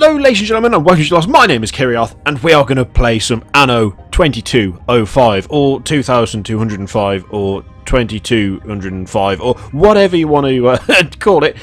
Hello ladies and gentlemen and welcome to Lost. My name is Kirioth and we are going to play some Anno 2205 or 2205 or 2205 or whatever you want to call it.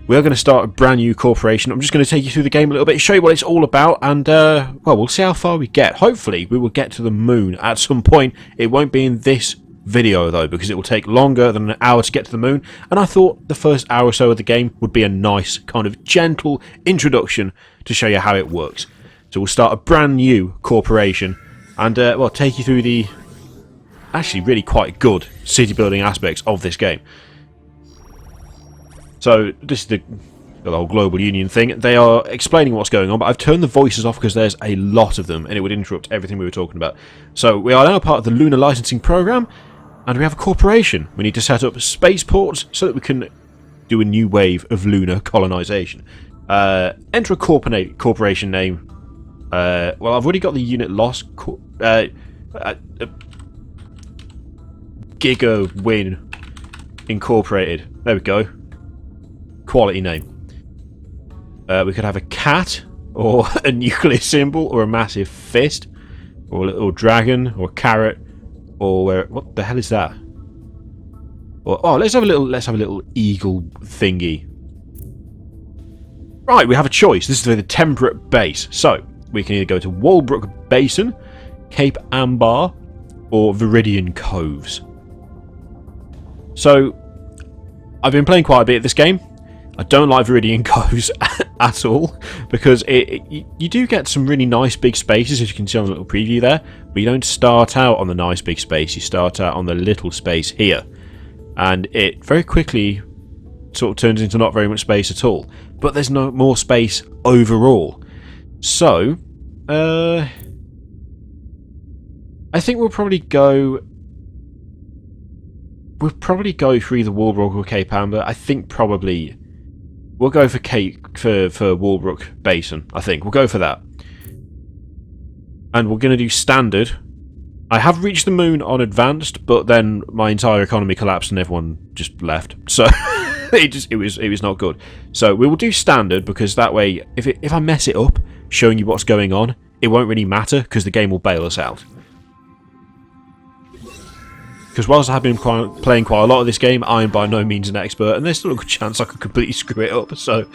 We are going to start a brand new corporation. I'm just going to take you through the game a little bit, show you what it's all about, and well, we'll see how far we get. Hopefully we will get to the moon at some point. It won't be in this video though, because it will take longer than an hour to get to the moon, and I thought the first hour or so of the game would be a nice kind of gentle introduction to show you how it works. So we'll start a brand new corporation and well, take you through the actually really quite good city building aspects of this game. So this is the whole global union thing. They are explaining what's going on, but I've turned the voices off because there's a lot of them and it would interrupt everything we were talking about. So we are now part of the lunar licensing program, and we have a corporation. We need to set up spaceports so that we can do a new wave of lunar colonization. Enter a corporation name. Well, I've already got the unit lost. Giga Win Incorporated. There we go. Quality name. We could have a cat, or a nuclear symbol, or a massive fist, or a little dragon, or a carrot. Or what the hell is that? Or, oh, let's have a little eagle thingy. Right, we have a choice. This is the temperate base. So we can either go to Walbrook Basin, Cape Ambar, or Viridian Coves. So I've been playing quite a bit of this game. I don't like Viridian Coves at all, because you do get some really nice big spaces, as you can see on the little preview there, but you don't start out on the nice big space, you start out on the little space here. And it very quickly sort of turns into not very much space at all. But there's no more space overall. So, I think we'll probably go for either Walbrook or Cape Amber. I think probably we'll go for Walbrook Basin. I think we'll go for that, and we're going to do standard. I have reached the moon on advanced, but then my entire economy collapsed and everyone just left. So it was not good. So we will do standard, because that way, if I mess it up, showing you what's going on, it won't really matter because the game will bail us out. Because whilst I have been playing quite a lot of this game, I am by no means an expert, and there's still a good chance I could completely screw it up. So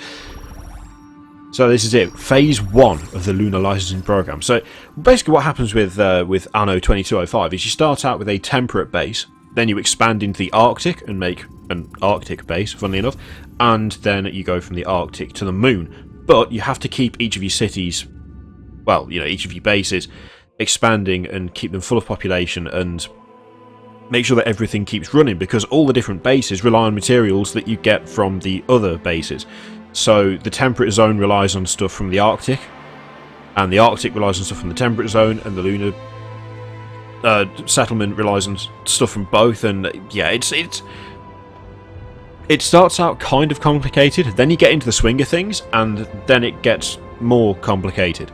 this is it, Phase 1 of the Lunar Licensing Program. So basically what happens with Anno 2205 is you start out with a temperate base, then you expand into the Arctic and make an Arctic base, funnily enough, and then you go from the Arctic to the moon. But you have to keep each of your cities, well, each of your bases, expanding and keep them full of population and make sure that everything keeps running, because all the different bases rely on materials that you get from the other bases. So the temperate zone relies on stuff from the Arctic, and the Arctic relies on stuff from the temperate zone, and the lunar settlement relies on stuff from both. And yeah, it starts out kind of complicated, then you get into the swing of things, and then it gets more complicated.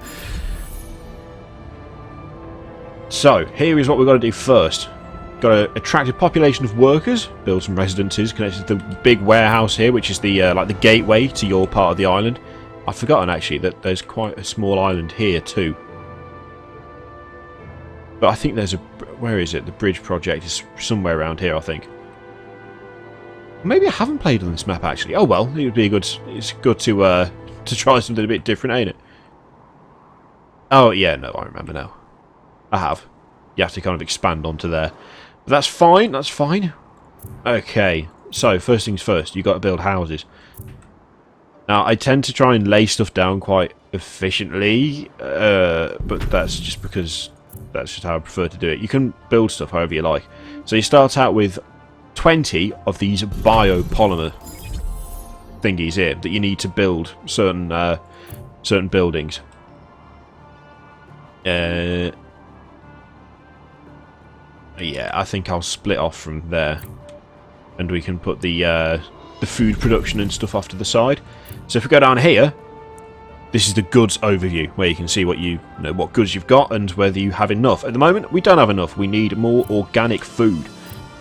So here is what we've got to do first. Got to attract a population of workers, build some residences connected to the big warehouse here, which is the like the gateway to your part of the island. I've forgotten actually that there's quite a small island here too. But I think there's a... where is it? The bridge project is somewhere around here, I think. Maybe I haven't played on this map actually. Oh well, it would be good. It's good to try something a bit different, ain't it? Oh yeah, no, I remember now. I have. You have to kind of expand onto there. But that's fine, that's fine. Okay, so first things first, you've got to build houses. Now, I tend to try and lay stuff down quite efficiently, but that's just because that's just how I prefer to do it. You can build stuff however you like. So you start out with 20 of these biopolymer thingies here that you need to build certain buildings. Yeah, I think I'll split off from there, and we can put the food production and stuff off to the side. So if we go down here, this is the goods overview, where you can see what what goods you've got and whether you have enough. At the moment, we don't have enough. We need more organic food.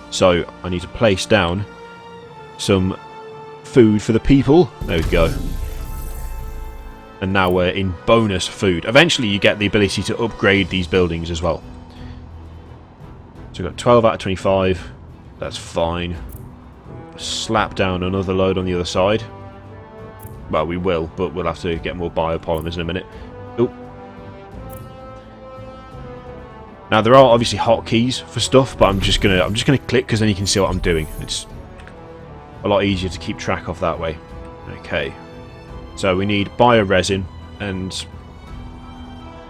So I need to place down some food for the people. There we go. And now we're in bonus food. Eventually you get the ability to upgrade these buildings as well. So we've got 12 out of 25. That's fine. Slap down another load on the other side. Well, we will, but we'll have to get more biopolymers in a minute. Oop. Now there are obviously hotkeys for stuff, but I'm just gonna click because then you can see what I'm doing. It's a lot easier to keep track of that way. Okay. So we need bioresin, and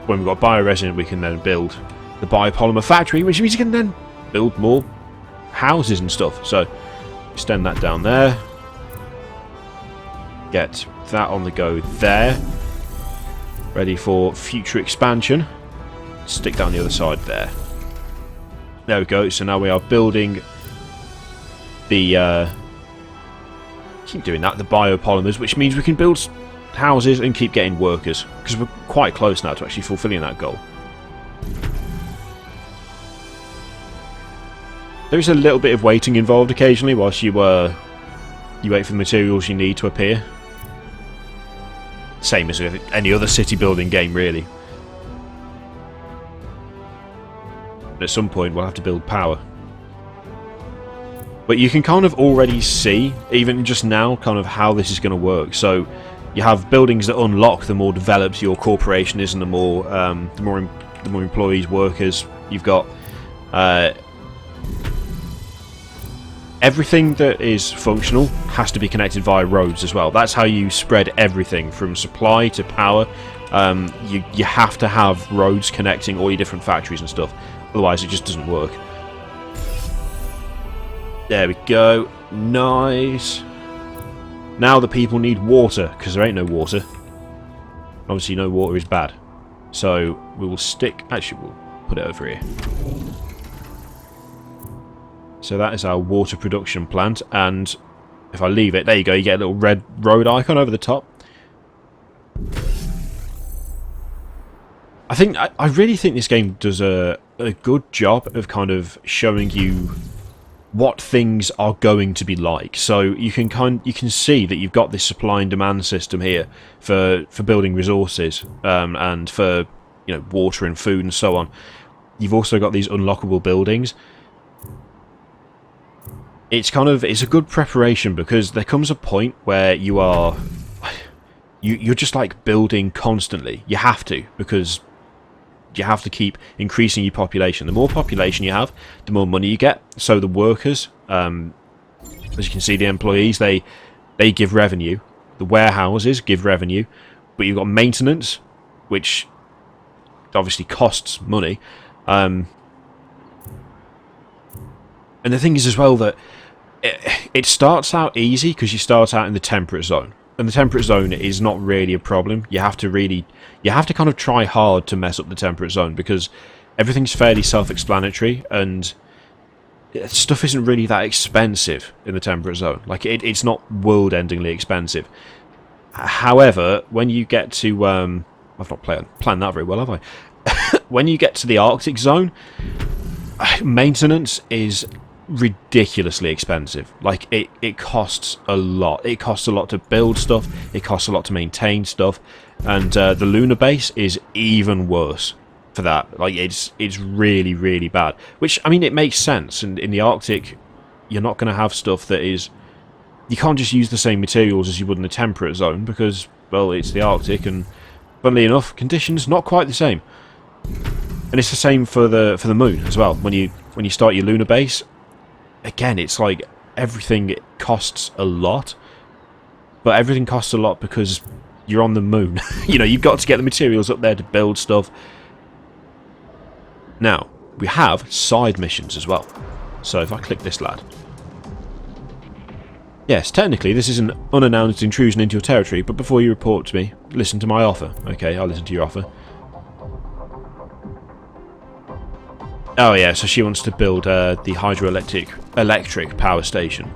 when we've got bioresin, we can then build the biopolymer factory, which means you can then build more houses and stuff. So extend that down there. Get that on the go there. Ready for future expansion. Stick down the other side there. There we go. So now we are building the keep doing that, the biopolymers, which means we can build houses and keep getting workers, because we're quite close now to actually fulfilling that goal. There is a little bit of waiting involved occasionally whilst you wait for the materials you need to appear. Same as with any other city building game, really. At some point we'll have to build power. But you can kind of already see, even just now, kind of how this is going to work. So you have buildings that unlock the more developed your corporation is, and the more employees, workers you've got. Everything that is functional has to be connected via roads as well. That's how you spread everything from supply to power. You have to have roads connecting all your different factories and stuff. Otherwise, it just doesn't work. There we go. Nice. Now the people need water, because there ain't no water. Obviously, no water is bad. So we will stick... Actually, we'll put it over here. So that is our water production plant. And if I leave it, there you go. You get a little red road icon over the top. I really think this game does a good job of kind of showing you what things are going to be like. So you can see that you've got this supply and demand system here for building resources, and for water and food and so on. You've also got these unlockable buildings. It's a good preparation, because there comes a point where you're just like building constantly. You have to, because you have to keep increasing your population. The more population you have, the more money you get. So the workers, as you can see, the employees, they give revenue. The warehouses give revenue. But you've got maintenance, which obviously costs money. And the thing is as well that it starts out easy, because you start out in the temperate zone. And the temperate zone is not really a problem. You have to kind of try hard to mess up the temperate zone, because everything's fairly self-explanatory, and stuff isn't really that expensive in the temperate zone. Like, it's not world-endingly expensive. However, when you get to... I've not planned that very well, have I? When you get to the Arctic zone, maintenance is ridiculously expensive. Like, it costs a lot. It costs a lot to build stuff. It costs a lot to maintain stuff. And the lunar base is even worse for that. Like, it's really, really bad. Which, I mean, it makes sense. And in the Arctic, you're not going to have stuff that is... You can't just use the same materials as you would in the temperate zone, because, well, it's the Arctic, and funnily enough, conditions not quite the same. And it's the same for the moon as well. When you start your lunar base, again, it's like everything costs a lot, but everything costs a lot because you're on the moon. You've got to get the materials up there to build stuff. Now, we have side missions as well. So if I click this lad. Yes, technically this is an unannounced intrusion into your territory, but before you report to me, listen to my offer. Okay, I'll listen to your offer. Oh yeah, so she wants to build the hydroelectric power station.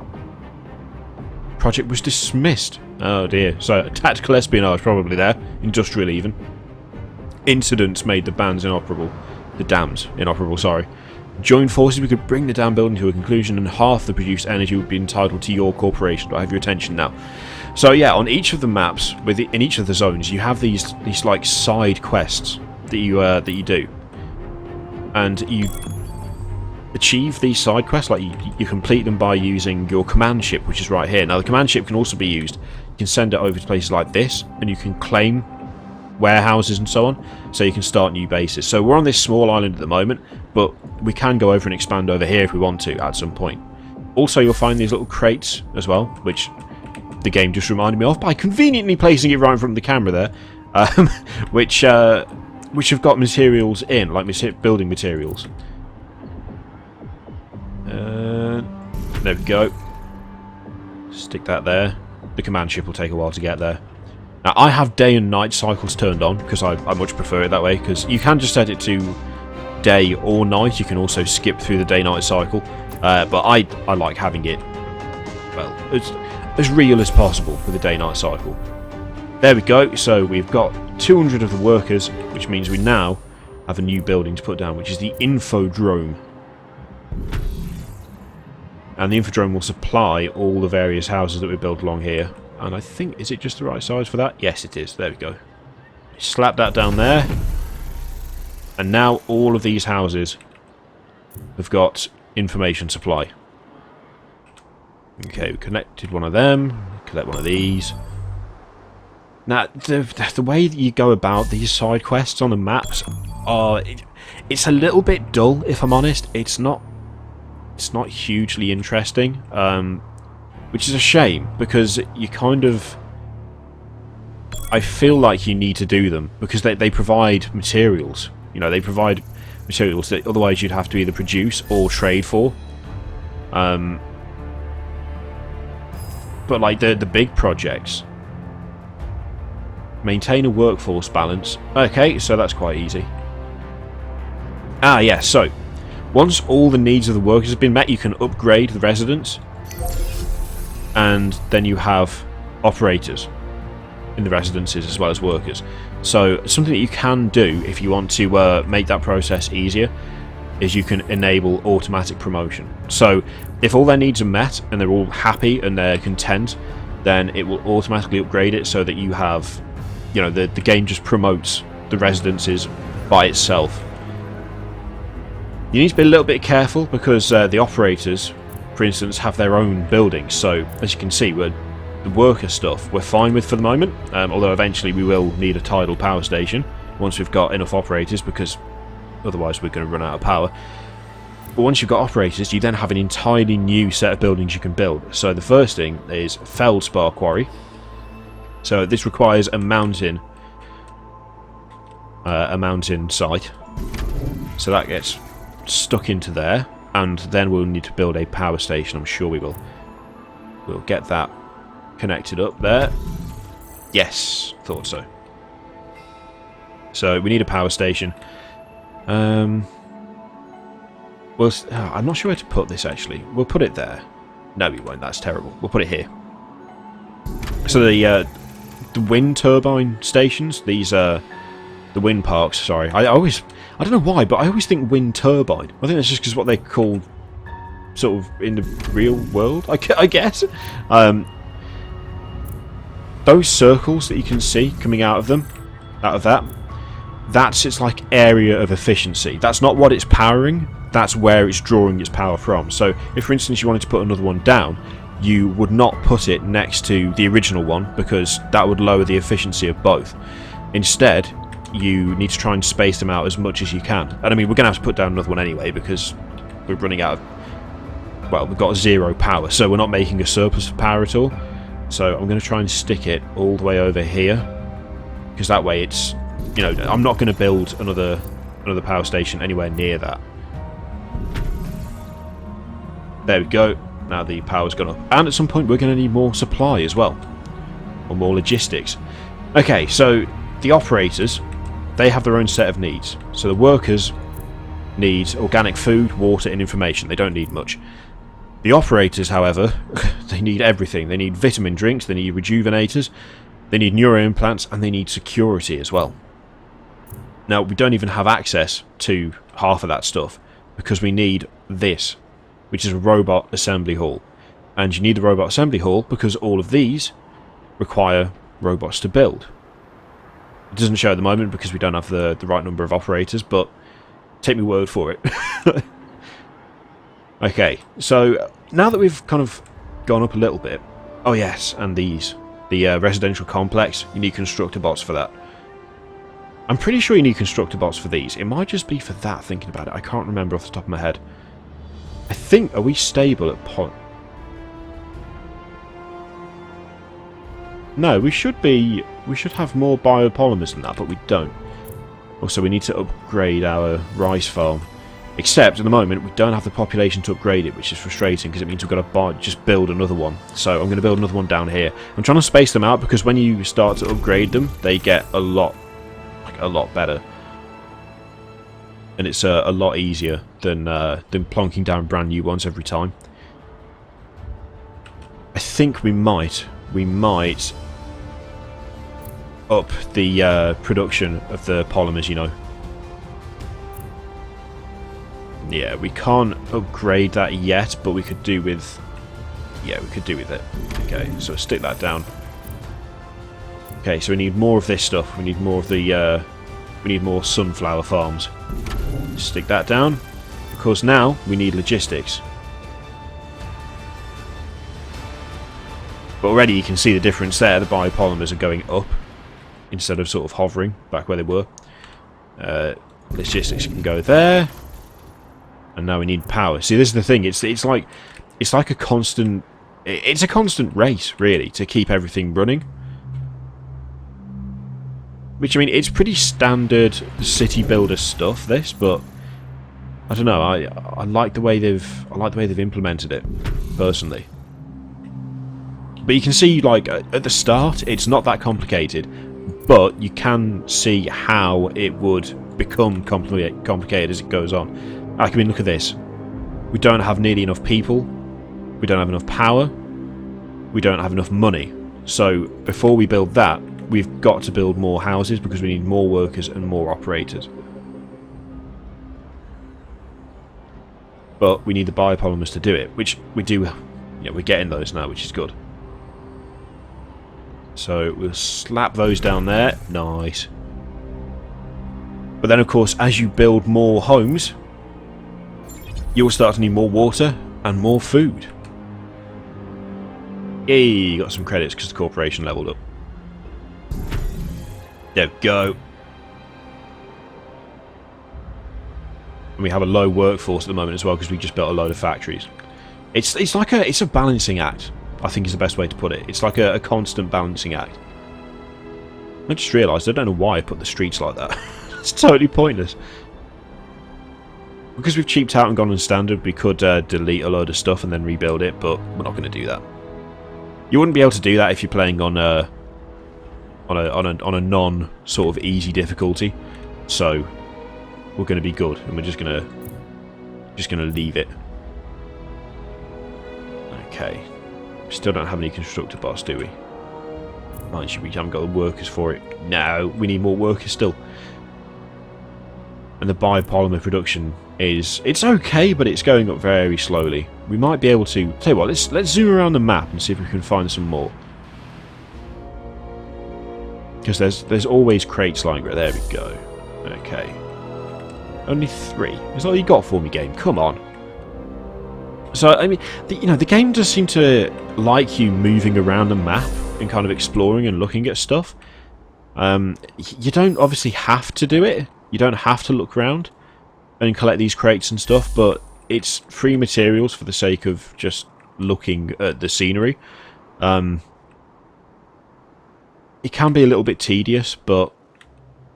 Project was dismissed. Oh dear. So tactical espionage probably there. Industrial even. Incidents made the bands inoperable. The dams inoperable, sorry. Join forces, we could bring the dam building to a conclusion, and half the produced energy would be entitled to your corporation. Do I have your attention now? So yeah, on each of the maps, in each of the zones, you have these like side quests that you do, and you achieve these side quests. Like you complete them by using your command ship, which is right here. Now the command ship can also be used. You can send it over to places like this, and you can claim warehouses and so on, so you can start new bases. So we're on this small island at the moment, but we can go over and expand over here if we want to at some point. Also, you'll find these little crates as well, which the game just reminded me of by conveniently placing it right in front of the camera there, which have got materials in, like building materials. There we go. Stick that there. The command ship will take a while to get there. Now, I have day and night cycles turned on because I much prefer it that way, because you can just set it to day or night. You can also skip through the day-night cycle, but I like having it, well, as real as possible for the day-night cycle. There we go. So we've got 200 of the workers, which means we now have a new building to put down, which is the Infodrome. And the Infodrome will supply all the various houses that we built along here. And I think, is it just the right size for that? Yes, it is. There we go. Slap that down there. And now all of these houses have got information supply. Okay, we connected one of them. Collect one of these. Now, the way that you go about these side quests on the maps are... It's a little bit dull, if I'm honest. It's not hugely interesting. Which is a shame, because you kind of... I feel like you need to do them, because they provide materials. You know, they provide materials that otherwise you'd have to either produce or trade for. But like the big projects... Maintain a workforce balance. Okay, so that's quite easy. Ah, yeah, so... Once all the needs of the workers have been met, you can upgrade the residents. And then you have operators in the residences as well as workers. So something that you can do if you want to make that process easier is you can enable automatic promotion. So if all their needs are met and they're all happy and they're content, then it will automatically upgrade it so that you have, you know, the game just promotes the residences by itself. You need to be a little bit careful because the operators, for instance, have their own buildings. So as you can see, the worker stuff we're fine with for the moment, although eventually we will need a tidal power station once we've got enough operators, because otherwise we're going to run out of power. But once you've got operators, you then have an entirely new set of buildings you can build. So the first thing is Feldspar Quarry. So this requires a mountain site. So that gets stuck into there. And then we'll need to build a power station. I'm sure we will. We'll get that connected up there. Yes, thought so. So we need a power station. Well, I'm not sure where to put this actually. We'll put it there. No, we won't. That's terrible. We'll put it here. So the wind turbine stations. These are the wind parks. Sorry, I don't know why, but I always think wind turbine. I think that's just because what they call sort of in the real world, I guess. Those circles that you can see coming out of them, that's its like area of efficiency. That's not what it's powering, that's where it's drawing its power from. So if, for instance, you wanted to put another one down, you would not put it next to the original one because that would lower the efficiency of both. Instead, you need to try and space them out as much as you can. And I mean, we're going to have to put down another one anyway because we're running out of... Well, we've got 0 power, so we're not making a surplus of power at all. So I'm going to try and stick it all the way over here, because that way it's... You know, I'm not going to build another power station anywhere near that. There we go. Now the power's gone up. And at some point we're going to need more supply as well. Or more logistics. Okay, so the operators... They have their own set of needs. So the workers need organic food, water and information. They don't need much. The operators, however, they need everything. They need vitamin drinks, they need rejuvenators, they need neuroimplants, and they need security as well. Now, we don't even have access to half of that stuff because we need this, which is a robot assembly hall. And you need the robot assembly hall because all of these require robots to build. It doesn't show at the moment because we don't have the right number of operators, but take my word for it. Okay, so now that we've kind of gone up a little bit... Oh yes, and these. The residential complex, you need constructor bots for that. I'm pretty sure you need constructor bots for these. It might just be for that, thinking about it. I can't remember off the top of my head. I think... Are we stable at... No, we should be... We should have more biopolymers than that, but we don't. Also, we need to upgrade our rice farm. Except, at the moment, we don't have the population to upgrade it, which is frustrating, because it means we've got to just build another one. So, I'm going to build another one down here. I'm trying to space them out, because when you start to upgrade them, they get a lot better. And it's a lot easier than plonking down brand new ones every time. I think we might up the production of the polymers, you know. Yeah, we can't upgrade that yet, but we could do with... Yeah, we could do with it. Okay, so stick that down. Okay, so we need more of this stuff. We need more of the... we need more sunflower farms. Stick that down. Of course, now we need logistics. But already you can see the difference there. The biopolymers are going up instead of sort of hovering back where they were. Logistics can go there. And now we need power. See, this is the thing. It's like a constant... It's a constant race, really, to keep everything running. Which, I mean, it's pretty standard city builder stuff, this, but... I don't know, I like the way they've implemented it, personally. But you can see, like, at the start, it's not that complicated, but you can see how it would become complicated as it goes on. I mean, look at this. We don't have nearly enough people. We don't have enough power. We don't have enough money. So, before we build that, we've got to build more houses because we need more workers and more operators. But we need the biopolymers to do it, which we do. Yeah, we're getting those now, which is good. So we'll slap those down there. Nice. But then, of course, as you build more homes, you'll start to need more water and more food. Yay, you got some credits because the corporation leveled up. There we go. And we have a low workforce at the moment as well because we just built a load of factories. It's like a balancing act, I think is the best way to put it. It's like a constant balancing act. I just realised I don't know why I put the streets like that. It's totally pointless. Because we've cheaped out and gone on standard, we could delete a load of stuff and then rebuild it, but we're not going to do that. You wouldn't be able to do that if you're playing on a non sort of easy difficulty. So we're going to be good, and we're just going to leave it. Okay. We still don't have any constructor bots, do we? Mind you, we haven't got the workers for it. No, we need more workers still. And the biopolymer production it's okay, but it's going up very slowly. We might be able to... Tell you what, let's zoom around the map and see if we can find some more. Because there's always crates lying right there. We go. Okay. Only 3. That's all you got for me, game. Come on. So, I mean, the game does seem to like you moving around the map and kind of exploring and looking at stuff. You don't obviously have to do it. You don't have to look around and collect these crates and stuff, but it's free materials for the sake of just looking at the scenery. It can be a little bit tedious, but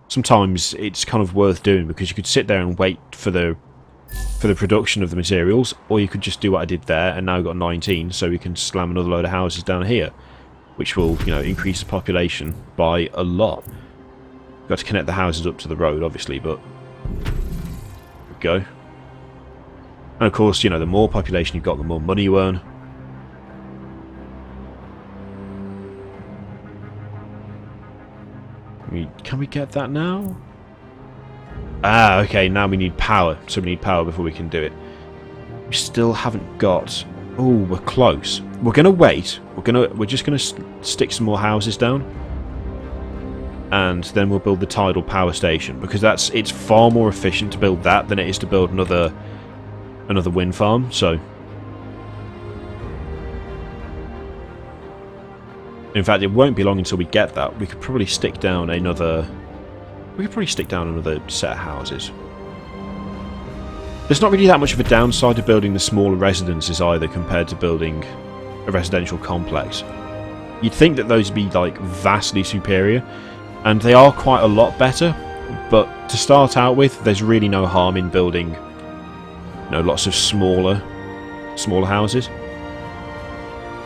sometimes it's kind of worth doing because you could sit there and wait for the production of the materials, or you could just do what I did there, and now we've got 19, so we can slam another load of houses down here, which will, increase the population by a lot. We've got to connect the houses up to the road, obviously, but there we go. And of course, the more population you've got, the more money you earn. Can we get that now? Ah, okay, now we need power. So we need power before we can do it. We still haven't got... Oh, we're close. We're going to wait. We're just going to stick some more houses down. And then we'll build the tidal power station. Because it's far more efficient to build that than it is to build another wind farm. So... In fact, it won't be long until we get that. We could probably stick down another... set of houses. There's not really that much of a downside to building the smaller residences either compared to building a residential complex. You'd think that those would be like vastly superior, and they are quite a lot better, but to start out with, there's really no harm in building, lots of smaller houses.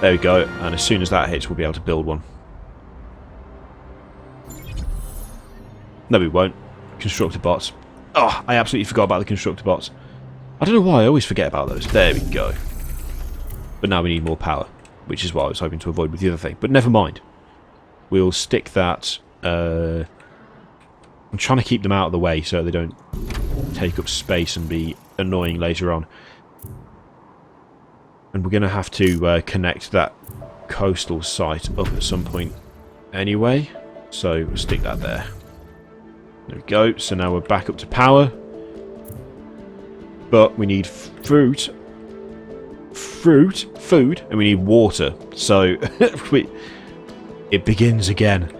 There we go, and as soon as that hits, we'll be able to build one. No, we won't. Constructor bots. Oh, I absolutely forgot about the constructor bots. I don't know why, I always forget about those. There we go. But now we need more power, which is what I was hoping to avoid with the other thing. But never mind. We'll stick that... I'm trying to keep them out of the way so they don't take up space and be annoying later on. And we're going to have to connect that coastal site up at some point anyway. So we'll stick that there. There we go. So now we're back up to power. But we need food, and we need water. So it begins again.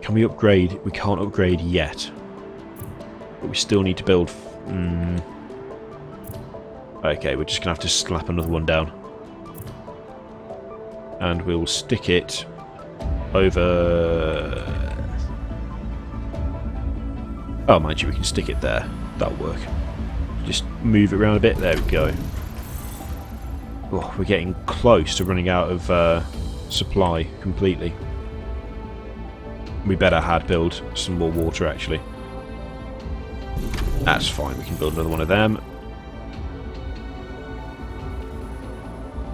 Can we upgrade? We can't upgrade yet. But we still need to build... Okay, we're just going to have to slap another one down. And we'll stick it over... Oh, mind you, we can stick it there. That'll work. Just move it around a bit. There we go. Oh, we're getting close to running out of supply completely. We better had build some more water, actually. That's fine. We can build another one of them.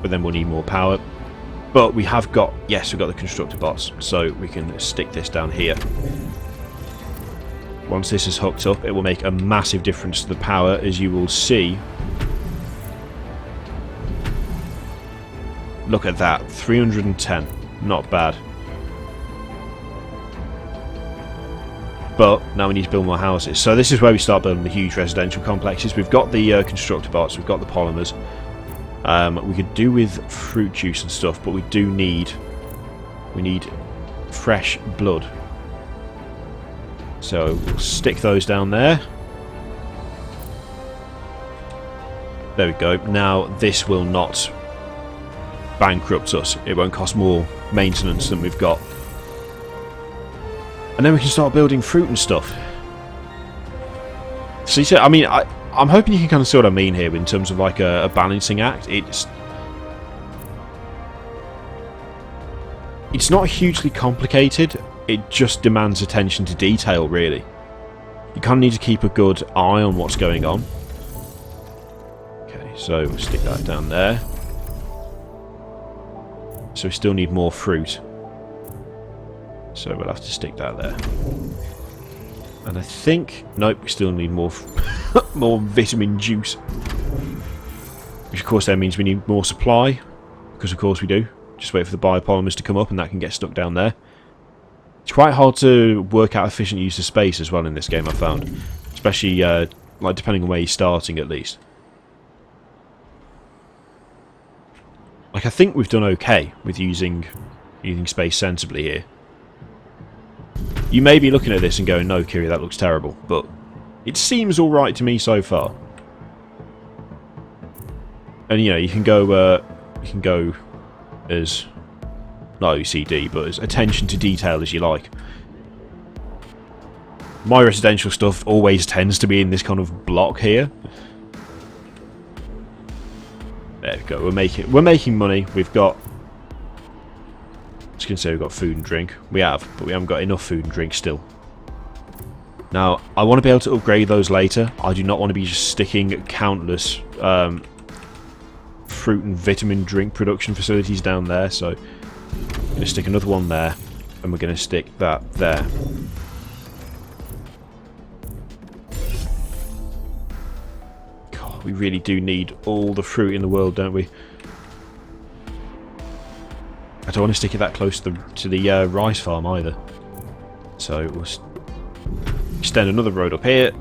But then we'll need more power. But we have got... Yes, we've got the constructor bots. So we can stick this down here. Once this is hooked up, it will make a massive difference to the power, as you will see. Look at that, 310. Not bad. But now we need to build more houses. So this is where we start building the huge residential complexes. We've got the constructor bots, we've got the polymers. We could do with fruit juice and stuff, but we need fresh blood. So we'll stick those down there. There we go. Now this will not bankrupt us. It won't cost more maintenance than we've got. And then we can start building fruit and stuff. So I mean, I'm hoping you can kind of see what I mean here in terms of like a balancing act. It's not hugely complicated. It just demands attention to detail, really. You kind of need to keep a good eye on what's going on. Okay, so we'll stick that down there. So we still need more fruit. So we'll have to stick that there. And I think... Nope, we still need more more vitamin juice. Which of course then means we need more supply. Because of course we do. Just wait for the biopolymers to come up and that can get stuck down there. It's quite hard to work out efficient use of space as well in this game, I've found. Especially, like, depending on where you're starting, at least. Like, I think we've done okay with using space sensibly here. You may be looking at this and going, no, Kiri, that looks terrible. But it seems alright to me so far. And, you know, you can go as... not OCD, but as attention to detail as you like. My residential stuff always tends to be in this kind of block here. There we go. We're making money. We've got... I was going to say we've got food and drink. We have, but we haven't got enough food and drink still. Now, I want to be able to upgrade those later. I do not want to be just sticking countless fruit and vitamin drink production facilities down there, so... I'm going to stick another one there, and we're going to stick that there. We really do need all the fruit in the world, don't we? I don't want to stick it that close to the rice farm either. So we'll extend another road up here.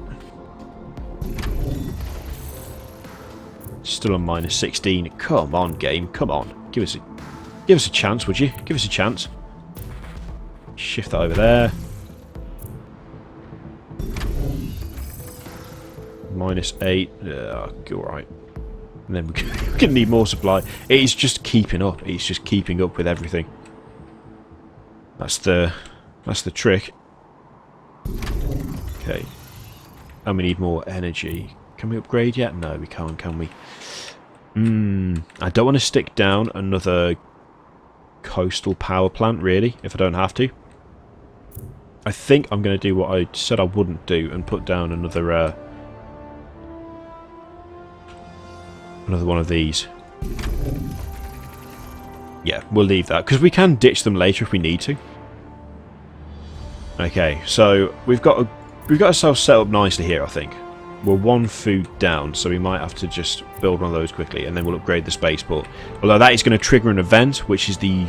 Still on minus 16. Come on, game. Come on. Give us a chance, would you? Give us a chance. Shift that over there. Minus 8. Alright. And then we're going to need more supply. It is just keeping up. It's just keeping up with everything. That's the trick. Okay. And we need more energy. Can we upgrade yet? No, we can't, can we? I don't want to stick down another coastal power plant, really, if I don't have to. I think I'm going to do what I said I wouldn't do and put down another one of these. Yeah, we'll leave that, because we can ditch them later if we need to. Okay, so we've got ourselves set up nicely here, I think. We're one food down, so we might have to just build one of those quickly, and then we'll upgrade the spaceport. Although that is going to trigger an event, which is the...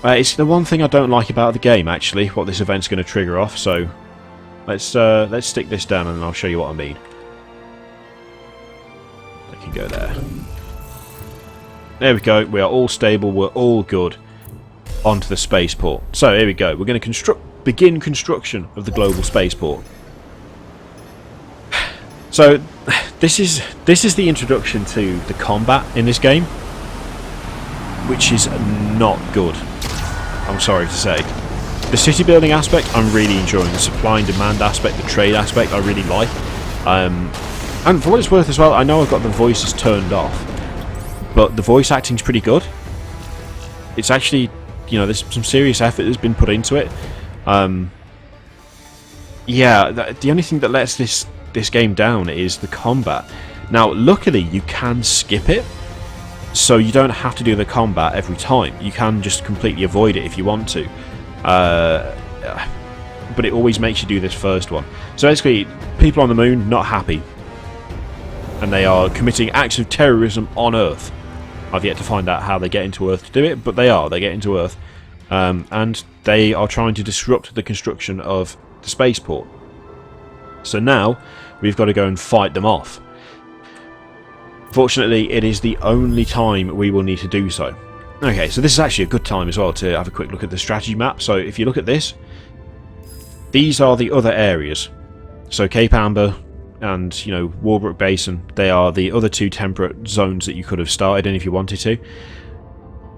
it's the one thing I don't like about the game, actually, what this event's going to trigger off, so... Let's stick this down, and I'll show you what I mean. I can go there. There we go, we are all stable, we're all good. Onto the spaceport. So, here we go, we're going to begin construction of the global spaceport. So, this is the introduction to the combat in this game, which is not good, I'm sorry to say. The city building aspect, I'm really enjoying. The supply and demand aspect, the trade aspect, I really like. And for what it's worth as well, I know I've got the voices turned off, but the voice acting's pretty good. It's actually, you know, there's some serious effort that's been put into it. Yeah, the only thing that lets this game down is the combat. Now, luckily, you can skip it, so you don't have to do the combat every time. You can just completely avoid it if you want to. But it always makes you do this first one. So basically, people on the moon, not happy. And they are committing acts of terrorism on Earth. I've yet to find out how they get into Earth to do it, but they get into Earth. And they are trying to disrupt the construction of the spaceport. So now, we've got to go and fight them off. Fortunately, it is the only time we will need to do so. Okay, so this is actually a good time as well to have a quick look at the strategy map. So if you look at this, these are the other areas. So Cape Amber and, you know, Warbrook Basin, they are the other two temperate zones that you could have started in if you wanted to.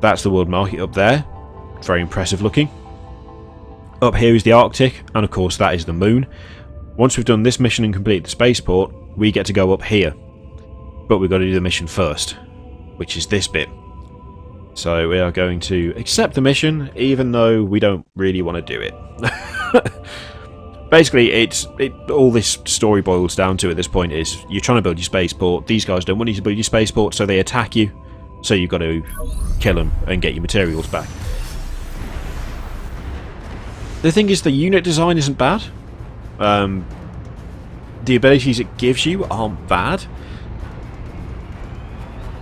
That's the world market up there. Very impressive looking. Up here is the Arctic, and of course that is the moon. Once we've done this mission and completed the spaceport, we get to go up here. But we've got to do the mission first, which is this bit. So we are going to accept the mission, even though we don't really want to do it. Basically, all this story boils down to at this point is you're trying to build your spaceport. These guys don't want you to build your spaceport, so they attack you. So you've got to kill them and get your materials back. The thing is, the unit design isn't bad. The abilities it gives you aren't bad.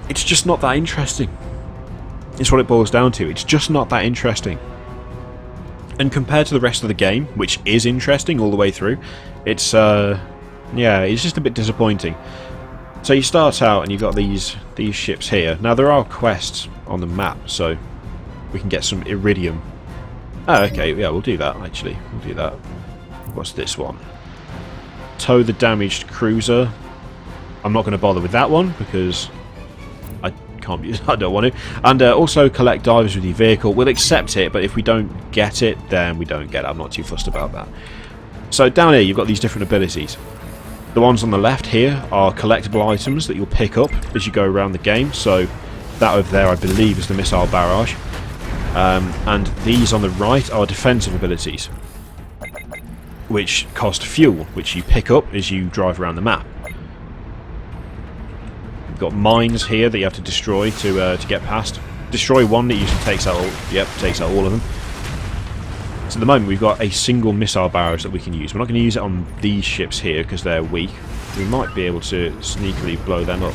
It's just not that interesting. It's what it boils down to. It's just not that interesting. And compared to the rest of the game, which is interesting all the way through, it's yeah, it's just a bit disappointing. So you start out and you've got these ships here. Now there are quests on the map, so we can get some iridium. Oh, okay, yeah, we'll do that actually. We'll do that. What's this one? Tow the damaged cruiser. I'm not going to bother with that one because I don't want to. And also collect divers with your vehicle. We'll accept it, but if we don't get it, then we don't get it. I'm not too fussed about that. So down here you've got these different abilities. The ones on the left here are collectible items that you'll pick up as you go around the game. So that over there I believe is the missile barrage. And these on the right are defensive abilities, which cost fuel, which you pick up as you drive around the map. You've got mines here that you have to destroy to get past. Destroy one that usually takes out all of them. So at the moment we've got a single missile barrage that we can use. We're not going to use it on these ships here because they're weak. we might be able to sneakily blow them up.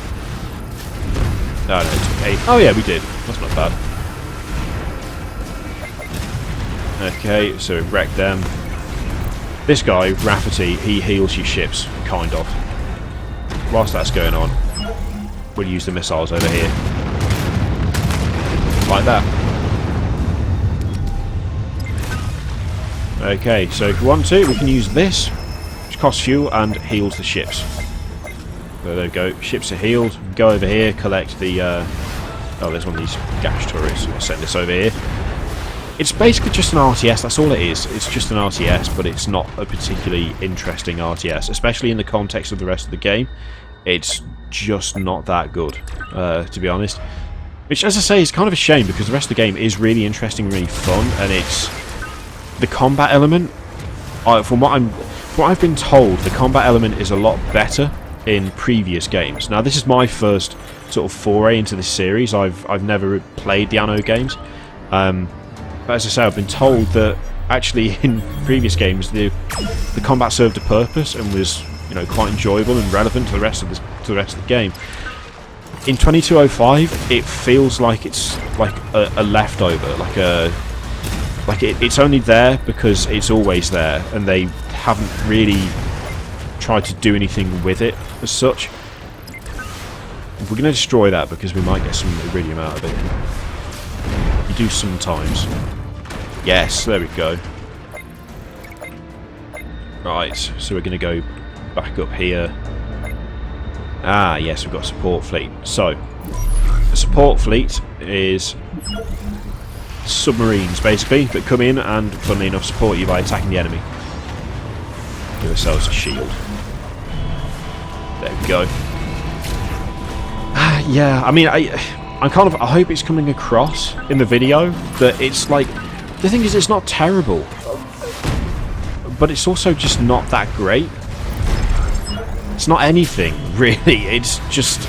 No, it took 8. Oh yeah, we did. That's not bad. Okay, so wreck them. This guy, Rafferty, he heals your ships, kind of. Whilst that's going on, we'll use the missiles over here. Like that. Okay, so if we want to, we can use this, which costs fuel and heals the ships. So there we go, ships are healed. Go over here, collect the... oh, there's one of these gas turrets. I'll send this over here. It's basically just an RTS, that's all it is. It's just an RTS, but it's not a particularly interesting RTS, especially in the context of the rest of the game. It's just not that good, to be honest. Which, as I say, is kind of a shame, because the rest of the game is really interesting, really fun, and it's... The combat element, from what I've been told, the combat element is a lot better in previous games. Now, this is my first sort of foray into this series. I've never played the Anno games. But as I say, I've been told that actually in previous games the combat served a purpose and was, you know, quite enjoyable and relevant to the rest of the game. In 2205, it feels like it's like a leftover, it's only there because it's always there, and they haven't really tried to do anything with it as such. We're going to destroy that because we might get some iridium out of it. You do sometimes. Yes, there we go. Right, so we're going to go back up here. Ah, yes, we've got a support fleet. So, the support fleet is submarines, basically, that come in and, funnily enough, support you by attacking the enemy. Give ourselves a shield. There we go. Yeah, I mean, I hope it's coming across in the video that it's like, the thing is, it's not terrible, but it's also just not that great. It's not anything, really. It's just...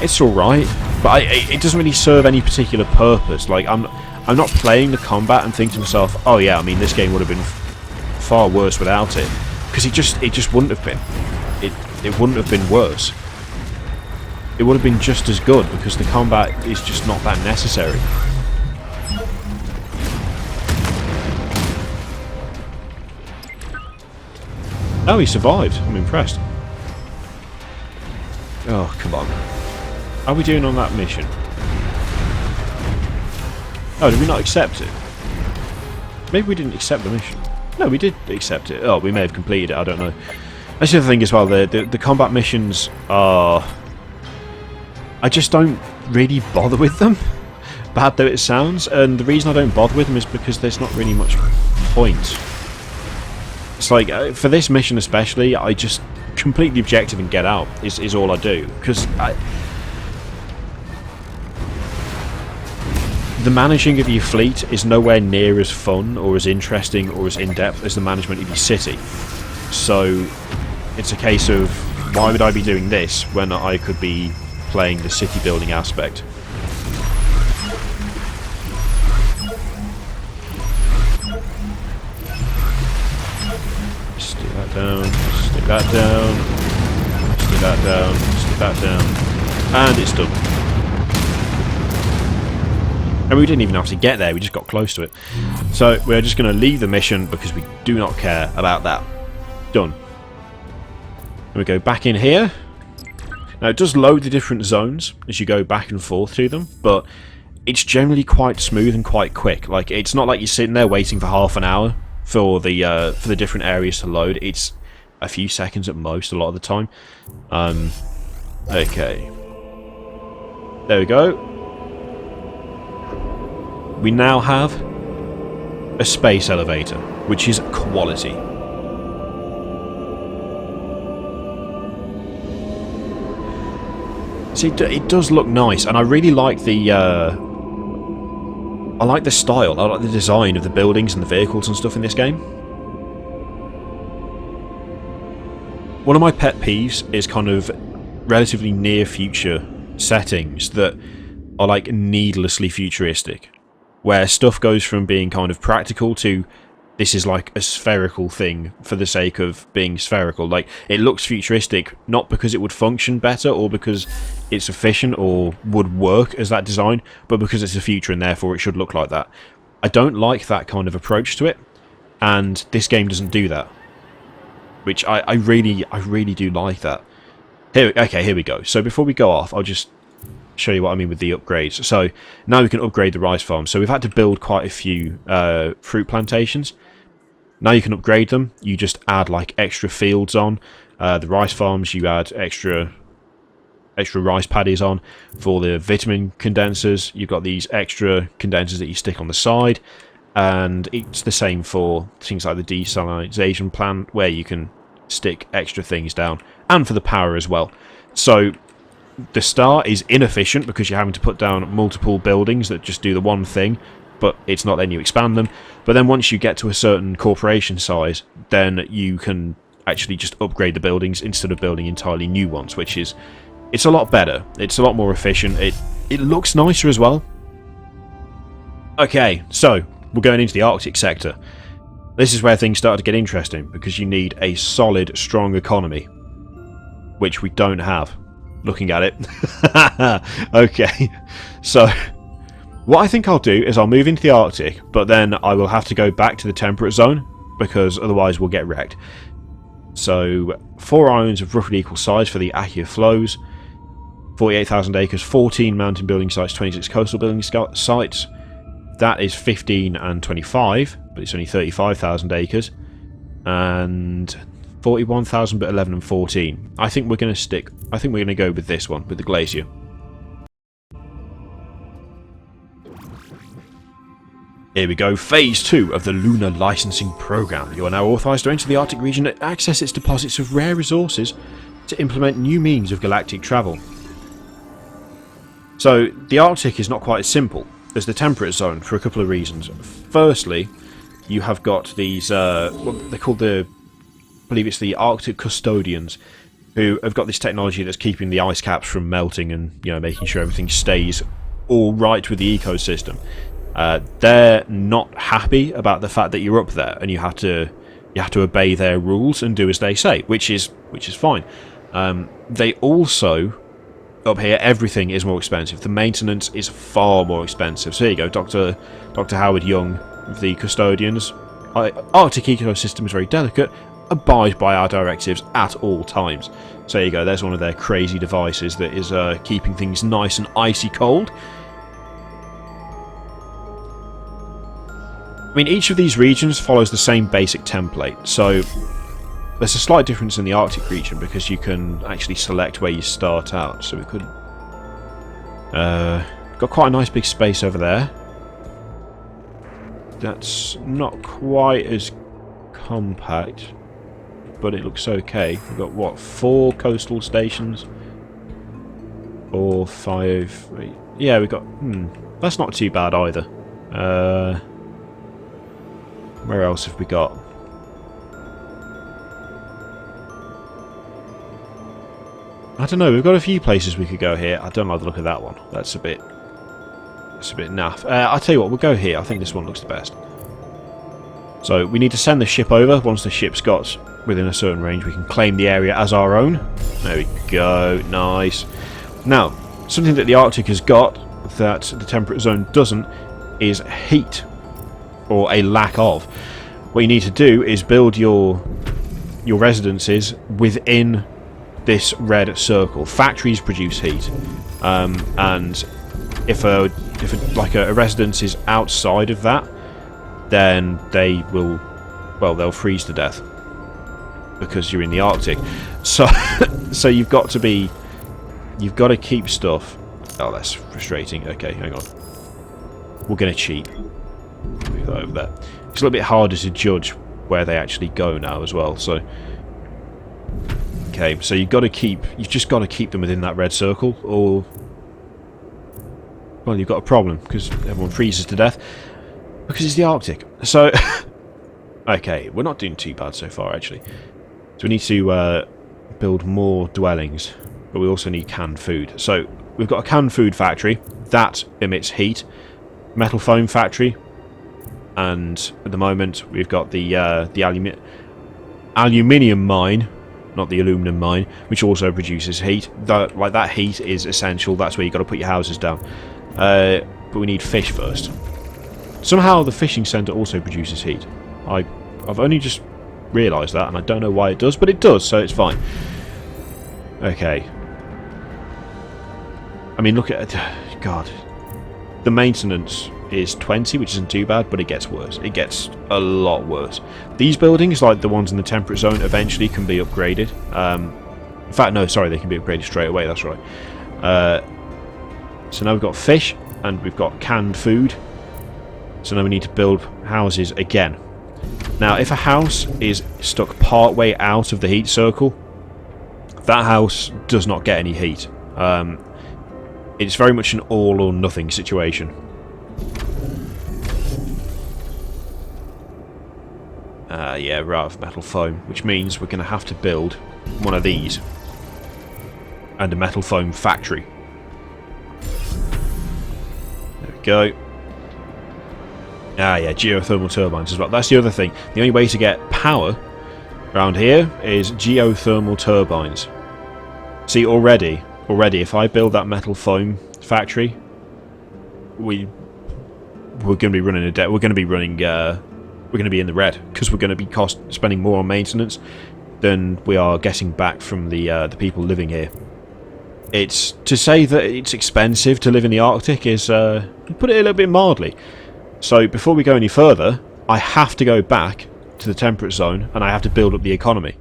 It's alright, but it doesn't really serve any particular purpose. Like, I'm not playing the combat and thinking to myself, oh yeah, I mean, this game would have been far worse without it. Because it just wouldn't have been. It wouldn't have been worse. It would have been just as good, because the combat is just not that necessary. Oh, he survived. I'm impressed. Oh, come on. How are we doing on that mission? Oh, did we not accept it? Maybe we didn't accept the mission. No, we did accept it. Oh, we may have completed it. I don't know. That's the other thing as well. The combat missions are... I just don't really bother with them. Bad though it sounds. And the reason I don't bother with them is because there's not really much point. It's like, for this mission especially, I just complete the objective and get out, is all I do. Because the managing of your fleet is nowhere near as fun or as interesting or as in-depth as the management of your city. So it's a case of, why would I be doing this when I could be playing the city building aspect? Stick that down, stick that down, stick that down, stick that down, and it's done. And we didn't even have to get there, we just got close to it. So we're just going to leave the mission because we do not care about that. Done. And we go back in here. Now it does load the different zones as you go back and forth to them, but it's generally quite smooth and quite quick. Like, it's not like you're sitting there waiting for half an hour for the different areas to load. It's a few seconds at most a lot of the time. Okay. There we go. We now have a space elevator, which is quality. See, it does look nice, and I really like the style, I like the design of the buildings and the vehicles and stuff in this game. One of my pet peeves is kind of relatively near future settings that are like needlessly futuristic, where stuff goes from being kind of practical to this is like a spherical thing for the sake of being spherical. Like, it looks futuristic, not because it would function better or because it's efficient or would work as that design, but because it's the future and therefore it should look like that. I don't like that kind of approach to it, and this game doesn't do that, which I really do like that. Here we go. So before we go off, I'll just show you what I mean with the upgrades. So now we can upgrade the rice farm. So we've had to build quite a few fruit plantations. Now you can upgrade them. You just add like extra fields on. The rice farms, you add extra rice paddies on. For the vitamin condensers, you've got these extra condensers that you stick on the side. And it's the same for things like the desalination plant, where you can stick extra things down. And for the power as well. So the start is inefficient because you're having to put down multiple buildings that just do the one thing, but it's not then you expand them. But then once you get to a certain corporation size, then you can actually just upgrade the buildings instead of building entirely new ones, which is, it's a lot better. It's a lot more efficient. It looks nicer as well. Okay, so we're going into the Arctic sector. This is where things start to get interesting, because you need a solid, strong economy, which we don't have. Looking at it. Okay, so what I think I'll do is I'll move into the Arctic, but then I will have to go back to the temperate zone, because otherwise we'll get wrecked. So 4 islands of roughly equal size for the Achia flows, 48,000 acres, 14 mountain building sites, 26 coastal building sites. That is 15 and 25, but it's only 35,000 acres, and 41,000, but 11 and 14. I think we're going to go with this one, with the glacier. Here we go, Phase 2 of the Lunar Licensing Program. You are now authorised to enter the Arctic region and access its deposits of rare resources to implement new means of galactic travel. So, the Arctic is not quite as simple as the temperate zone for a couple of reasons. Firstly, you have got these, what they call the, I believe it's the Arctic Custodians, who have got this technology that's keeping the ice caps from melting and, you know, making sure everything stays all right with the ecosystem. They're not happy about the fact that you're up there and you have to obey their rules and do as they say, which is fine. They also, up here, everything is more expensive. The maintenance is far more expensive. So here you go, Dr. Howard Young of the Custodians. Arctic ecosystem is very delicate. Abide by our directives at all times. So there you go, there's one of their crazy devices that is keeping things nice and icy cold. I mean, each of these regions follows the same basic template, so there's a slight difference in the Arctic region because you can actually select where you start out. So we could got quite a nice big space over there. That's not quite as compact, but it looks okay. We've got, what, 4 coastal stations? 4, 5... Yeah, we've got... that's not too bad either. Where else have we got? I don't know, we've got a few places we could go here. I don't like the look of that one. That's a bit naff. I'll tell you what, we'll go here. I think this one looks the best. So we need to send the ship over. Once the ship's got within a certain range, we can claim the area as our own. There we go. Nice. Now, something that the Arctic has got that the temperate zone doesn't is heat, or a lack of. What you need to do is build your residences within this red circle. Factories produce heat, and if a residence is outside of that, then they will, well, they'll freeze to death because you're in the Arctic. So so you've got to keep stuff. Oh, that's frustrating. Okay, hang on. We're going to cheat. Move that over there. It's a little bit harder to judge where they actually go now as well. So okay, so you've just got to keep them within that red circle, or, well, you've got a problem because everyone freezes to death because it's the Arctic. So okay, we're not doing too bad so far actually. So we need to build more dwellings, but we also need canned food. So we've got a canned food factory that emits heat. Metal foam factory and at the moment we've got the aluminium mine, not the aluminum mine, which also produces heat. That heat is essential. That's where you've got to put your houses down. But we need fish first. Somehow the fishing centre also produces heat. I've only just realised that, and I don't know why it does, but it does, so it's fine. Okay. I mean, look at... God. The maintenance is 20, which isn't too bad, but it gets worse. It gets a lot worse. These buildings, like the ones in the temperate zone, eventually can be upgraded. In fact, no, sorry, they can be upgraded straight away, that's right. So now we've got fish, and we've got canned food. So now we need to build houses again. Now, if a house is stuck part way out of the heat circle, that house does not get any heat. It's very much an all or nothing situation. Yeah, we're out of metal foam, which means we're going to have to build one of these and a metal foam factory. There we go. Ah, yeah, geothermal turbines as well. That's the other thing. The only way to get power around here is geothermal turbines. See, already, if I build that metal foam factory, we're going to be running a debt. We're going to be running. We're going to be in the red because we're going to be spending more on maintenance than we are getting back from the people living here. It's to say that it's expensive to live in the Arctic is put it a little bit mildly. So before we go any further, I have to go back to the temperate zone and I have to build up the economy.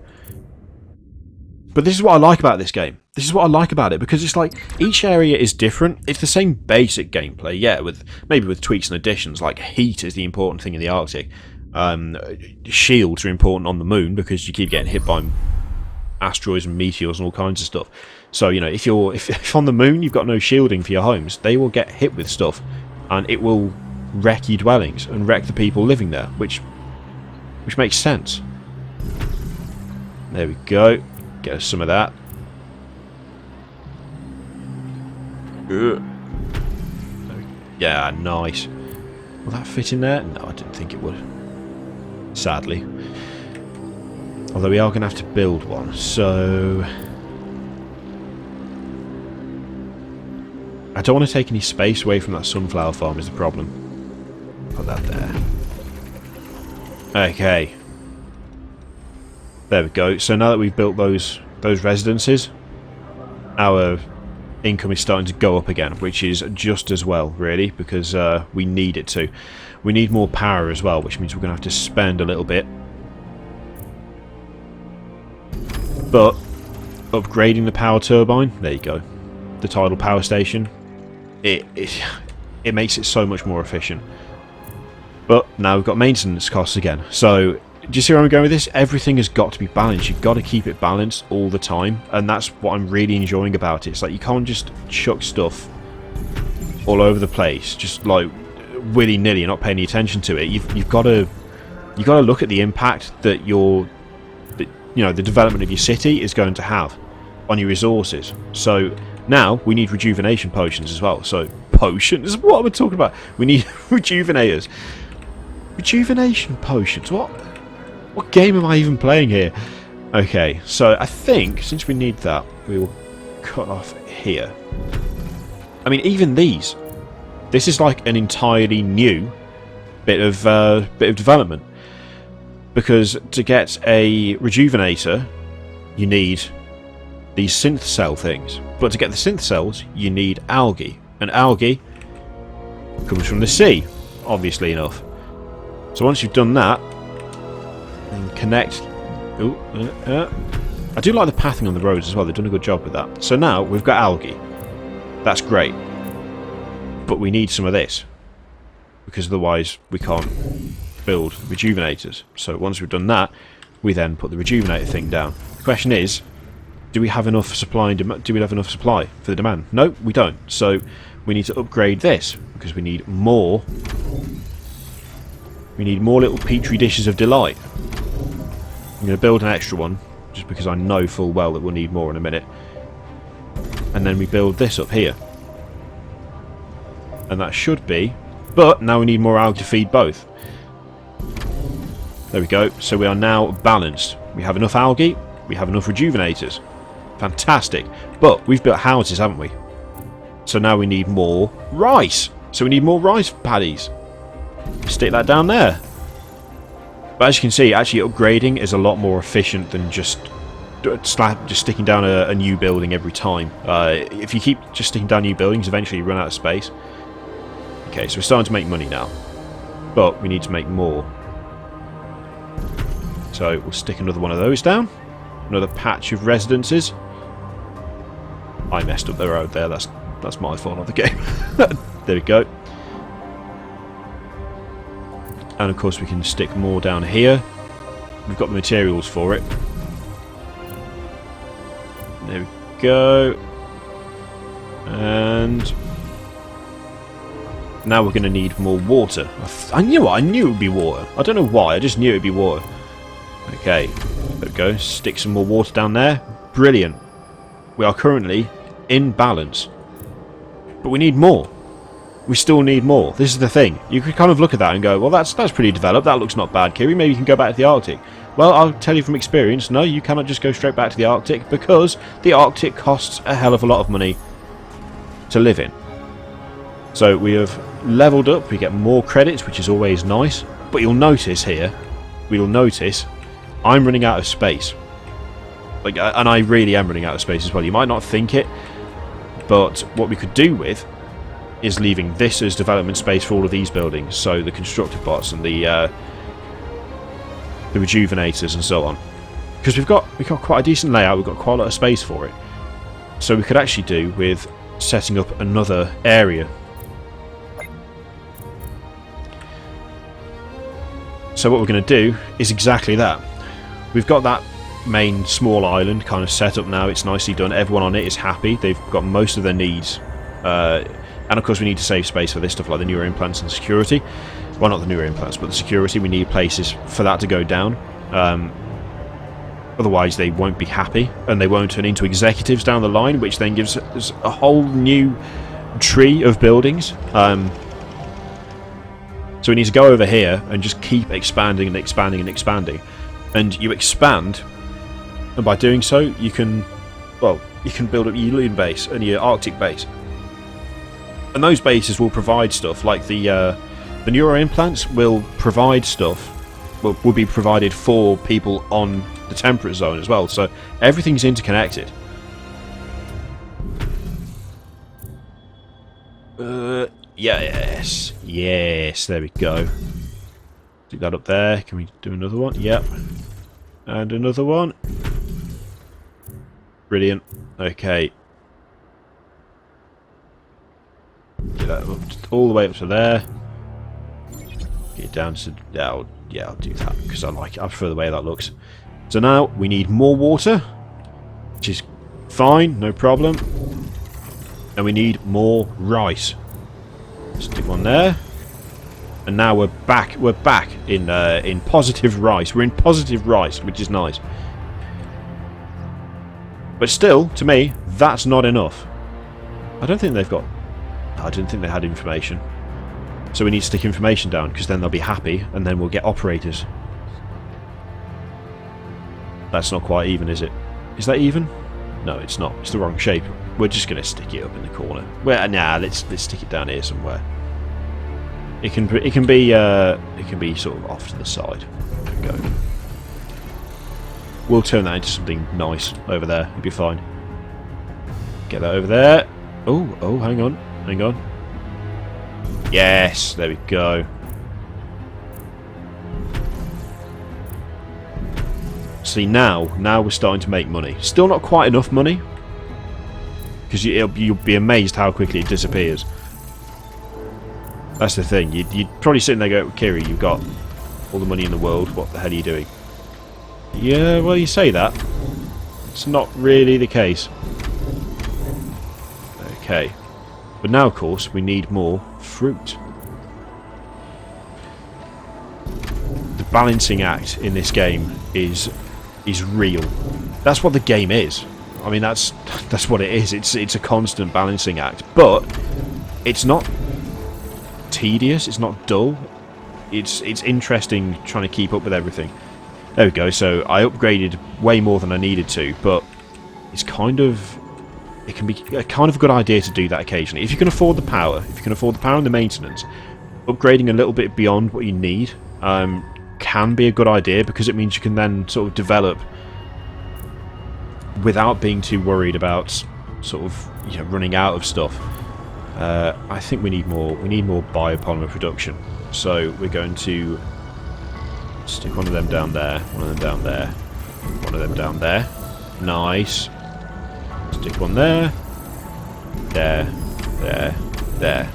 But this is what I like about this game. This is what I like about it, because it's like each area is different. It's the same basic gameplay, yeah, maybe with tweaks and additions. Like heat is the important thing in the Arctic. Shields are important on the moon because you keep getting hit by asteroids and meteors and all kinds of stuff. So you know, if on the moon you've got no shielding for your homes, they will get hit with stuff, and it will wreck your dwellings and wreck the people living there, which makes sense. There we go. Get us some of that. Yeah, nice. Will that fit in there? No, I didn't think it would. Sadly. Although we are going to have to build one, so... I don't want to take any space away from that sunflower farm is the problem. Put that there. Okay. There we go. So now that we've built those residences, our income is starting to go up again, which is just as well, really, because we need it to. We need more power as well, which means we're going to have to spend a little bit. But upgrading the power turbine, there you go, the tidal power station, it makes it so much more efficient. But now we've got maintenance costs again. So, do you see where I'm going with this? Everything has got to be balanced. You've got to keep it balanced all the time. And that's what I'm really enjoying about it. It's like you can't just chuck stuff all over the place, just like willy-nilly and not paying any attention to it. You've got to look at the impact that the development of your city is going to have on your resources. So now we need rejuvenation potions as well. So potions? What am I talking about? We need rejuvenators. Rejuvenation potions? What game am I even playing here? Okay, so I think since we need that, we will cut off here. I mean, even these. This is like an entirely new bit of development. Because to get a rejuvenator, you need these synth cell things. But to get the synth cells, you need algae. And algae comes from the sea, obviously enough. So once you've done that, then connect... I do like the pathing on the roads as well. They've done a good job with that. So now we've got algae. That's great. But we need some of this. Because otherwise we can't build rejuvenators. So once we've done that, we then put the rejuvenator thing down. The question is, do we have enough supply and do we have enough supply for the demand? No, we don't. So we need to upgrade this because we need more. We need more little petri dishes of delight. I'm going to build an extra one just because I know full well that we'll need more in a minute. And then we build this up here. And that should be... But now we need more algae to feed both. There we go. So we are now balanced. We have enough algae. We have enough rejuvenators. Fantastic. But we've built houses, haven't we? So now we need more rice. So we need more rice paddies. Stick that down there. But as you can see, actually upgrading is a lot more efficient than just sticking down a new building every time. If you keep just sticking down new buildings, eventually you run out of space. Okay, so we're starting to make money now. But we need to make more. So we'll stick another one of those down. Another patch of residences. I messed up the road there. That's my fault, not the game. There we go. And of course we can stick more down here. We've got the materials for it. There we go. And now we're going to need more water. I knew it would be water. I don't know why, I just knew it would be water. Okay, there we go. Stick some more water down there. Brilliant. We are currently in balance. But we need more. We still need more. This is the thing. You could kind of look at that and go, well, that's pretty developed. That looks not bad, Kiri. Maybe you can go back to the Arctic. Well, I'll tell you from experience, no, you cannot just go straight back to the Arctic because the Arctic costs a hell of a lot of money to live in. So we have leveled up. We get more credits, which is always nice. But you'll notice here, I'm running out of space. And I really am running out of space as well. You might not think it, but what we could do with is leaving this as development space for all of these buildings. So the constructor bots and the rejuvenators and so on. Because we've got quite a decent layout. We've got quite a lot of space for it. So we could actually do with setting up another area. So what we're going to do is exactly that. We've got that main small island kind of set up now. It's nicely done. Everyone on it is happy. They've got most of their needs. And of course we need to save space for this stuff like the newer implants and security. Well, not the newer implants, but the security. We need places for that to go down. Otherwise they won't be happy and they won't turn into executives down the line, which then gives us a whole new tree of buildings. So we need to go over here and just keep expanding and expanding and expanding. And you expand, and by doing so you can build up your Lunar base and your Arctic base. And those bases will provide stuff like the neuro implants will provide stuff, will be provided for people on the temperate zone as well. So everything's interconnected. Yes, there we go. Do that up there. Can we do another one? Yep. And another one. Brilliant. Okay. Get that up all the way up to there. Get it down to... I'll do that because I like it. I prefer the way that looks. So now we need more water, which is fine, no problem. And we need more rice. Stick one there. And now we're back in positive rice. We're in positive rice, which is nice. But still, to me, that's not enough. I don't think they had information. So we need to stick information down, because then they'll be happy, and then we'll get operators. That's not quite even, is it? Is that even? No, it's not. It's the wrong shape. We're just going to stick it up in the corner. Well, nah, let's stick it down here somewhere. It can be sort of off to the side. There we go. We'll turn that into something nice over there. It'll be fine. Get that over there. Oh, hang on. Yes, there we go. See, now we're starting to make money. Still not quite enough money, because you'll be amazed how quickly it disappears. That's the thing. You'd probably sit there and go, Kiri, you've got all the money in the world. What the hell are you doing? Yeah, well, you say that. It's not really the case. Okay. But now, of course, we need more fruit. The balancing act in this game is real. That's what the game is. I mean, that's what it is. It's a constant balancing act. But it's not tedious. It's not dull. it's interesting trying to keep up with everything. There we go. So I upgraded way more than I needed to, but it's kind of... It can be a kind of a good idea to do that occasionally. If you can afford the power, and the maintenance, upgrading a little bit beyond what you need can be a good idea, because it means you can then sort of develop without being too worried about sort of running out of stuff. I think we need more biopolymer production. So we're going to stick one of them down there, one of them down there, one of them down there. Nice. Stick one there. There. There. There.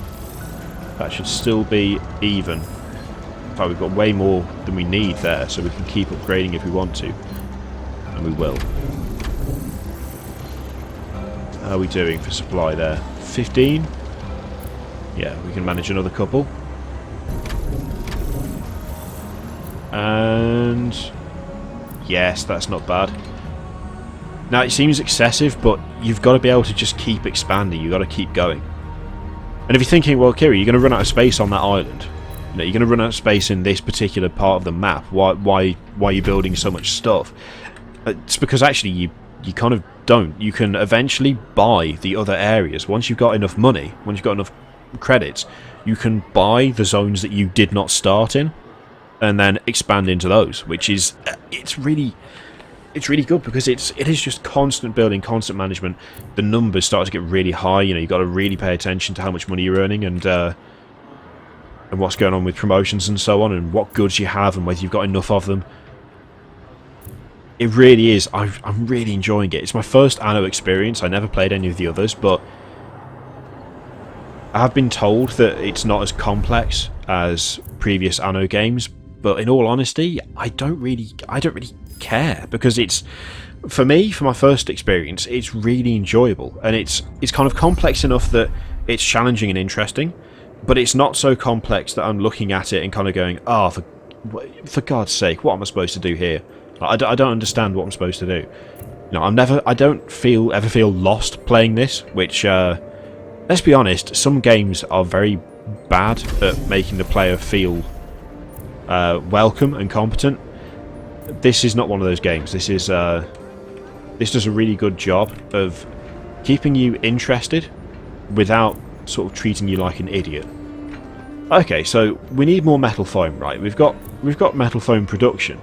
That should still be even. In fact, we've got way more than we need there, so we can keep upgrading if we want to. And we will. How are we doing for supply there? 15? Yeah, we can manage another couple. And... yes, that's not bad. Now, it seems excessive, but you've got to be able to just keep expanding. You've got to keep going. And if you're thinking, well, Kiri, you're going to run out of space on that island. You're going to run out of space in this particular part of the map. Why are you building so much stuff? It's because actually you kind of don't. You can eventually buy the other areas. Once you've got enough money, once you've got enough credits, you can buy the zones that you did not start in and then expand into those, which is... It's really good, because it is just constant building, constant management. The numbers start to get really high. You've got to really pay attention to how much money you're earning and what's going on with promotions and so on, and what goods you have and whether you've got enough of them. It really is. I'm really enjoying it. It's my first Anno experience. I never played any of the others, but I have been told that it's not as complex as previous Anno games. But in all honesty, I don't really care, because it's, for me, for my first experience, it's really enjoyable, and it's kind of complex enough that it's challenging and interesting, but it's not so complex that I'm looking at it and kind of going, oh, for God's sake, what am I supposed to do here? I don't understand what I'm supposed to do. I don't ever feel lost playing this, which, let's be honest, some games are very bad at making the player feel welcome and competent. This is not one of those games. This does a really good job of keeping you interested without sort of treating you like an idiot. Okay, so we need more metal foam, right? We've got metal foam production,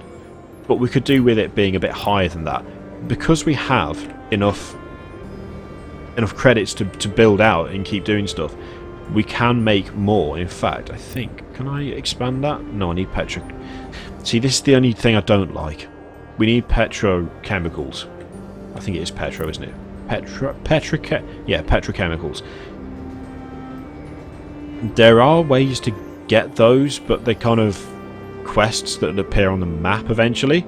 but we could do with it being a bit higher than that, because we have enough credits to build out and keep doing stuff. We can make more. In fact, I think... Can I expand that? No, I need See, this is the only thing I don't like. We need petrochemicals. I think it is petro, isn't it? Petrochemicals. There are ways to get those, but they're kind of quests that appear on the map eventually.